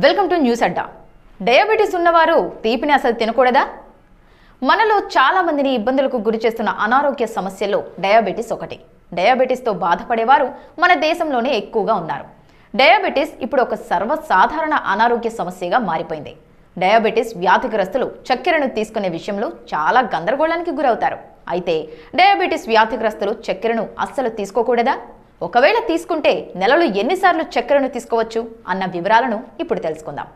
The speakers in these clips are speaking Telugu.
Welcome to news Adda. Diabetes ఉన్నవారు తీపిని అసలు తినకూడదా? మనలో చాలా మందిని ఇబ్బందులకు గురి చేస్తున్న అనారోగ్య సమస్యల్లో డయాబెటీస్ ఒకటి. డయాబెటీస్తో బాధపడేవారు మన దేశంలోనే ఎక్కువగా ఉన్నారు. డయాబెటీస్ ఇప్పుడు ఒక సర్వసాధారణ అనారోగ్య సమస్యగా మారిపోయింది. డయాబెటీస్ వ్యాధిగ్రస్తులు చక్కెరను తీసుకునే విషయంలో చాలా గందరగోళానికి గురవుతారు. అయితే డయాబెటీస్ వ్యాధిగ్రస్తులు చక్కెరను అస్సలు తీసుకోకూడదా? ఒకవేళ తీసుకుంటే నెలలో ఎన్నిసార్లు చక్కెరను తీసుకోవచ్చు అన్న వివరాలను ఇప్పుడు తెలుసుకుందాం.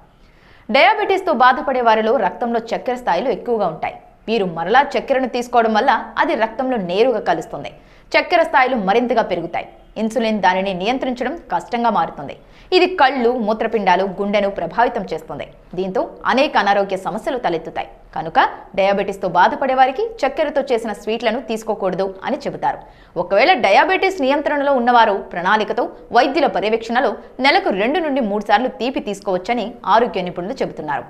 డయాబెటీస్తో బాధపడే వారిలో రక్తంలో చక్కెర స్థాయిలు ఎక్కువగా ఉంటాయి. వీరు మరలా చక్కెరను తీసుకోవడం వల్ల అది రక్తంలో నేరుగా కలుస్తుంది. చక్కెర స్థాయిలు మరింతగా పెరుగుతాయి. ఇన్సులిన్ దానిని నియంత్రించడం కష్టంగా మారుతుంది. ఇది కళ్ళు, మూత్రపిండాలు, గుండెను ప్రభావితం చేస్తుంది. దీంతో అనేక అనారోగ్య సమస్యలు తలెత్తుతాయి. కనుక డయాబెటీస్తో బాధపడే వారికి చక్కెరతో చేసిన స్వీట్లను తీసుకోకూడదు అని చెబుతారు. ఒకవేళ డయాబెటీస్ నియంత్రణలో ఉన్నవారు ప్రణాళికతో వైద్యుల పర్యవేక్షణలో నెలకు 2 నుండి 3 సార్లు తీపి తీసుకోవచ్చని ఆరోగ్య నిపుణులు చెబుతున్నారు.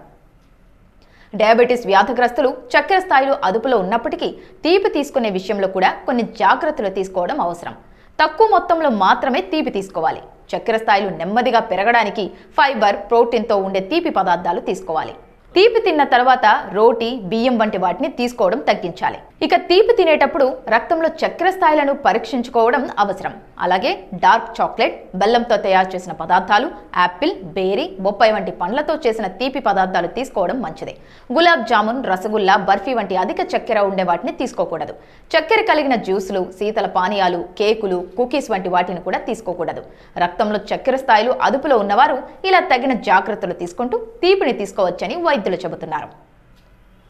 డయాబెటీస్ వ్యాధిగ్రస్తులు చక్కెర స్థాయిలు అదుపులో ఉన్నప్పటికీ తీపి తీసుకునే విషయంలో కూడా కొన్ని జాగ్రత్తలు తీసుకోవడం అవసరం. తక్కువ మొత్తంలో మాత్రమే తీపి తీసుకోవాలి. చక్కెర స్థాయిలు నెమ్మదిగా పెరగడానికి ఫైబర్, ప్రోటీన్తో ఉండే తీపి పదార్థాలు తీసుకోవాలి. తీపి తిన్న తర్వాత రోటీ, బియ్యం వంటి వాటిని తీసుకోవడం తగ్గించాలి. ఇక తీపి తినేటప్పుడు రక్తంలో చక్కెర స్థాయిలను పరీక్షించుకోవడం అవసరం. అలాగే డార్క్ చాక్లెట్, బెల్లంతో తయారు చేసిన పదార్థాలు, యాపిల్, బేరీ, బొప్పాయి వంటి పండ్లతో చేసిన తీపి పదార్థాలు తీసుకోవడం మంచిది. గులాబ్ జామున్, రసగుల్లా, బర్ఫీ వంటి అధిక చక్కెర ఉండే వాటిని తీసుకోకూడదు. చక్కెర కలిగిన జ్యూసులు, శీతల పానీయాలు, కేకులు, కుకీస్ వంటి వాటిని కూడా తీసుకోకూడదు. రక్తంలో చక్కెర స్థాయిలు అదుపులో ఉన్నవారు ఇలా తగిన జాగ్రత్తలు తీసుకుంటూ తీపిని తీసుకోవచ్చని వైద్యులు చెబుతున్నారు.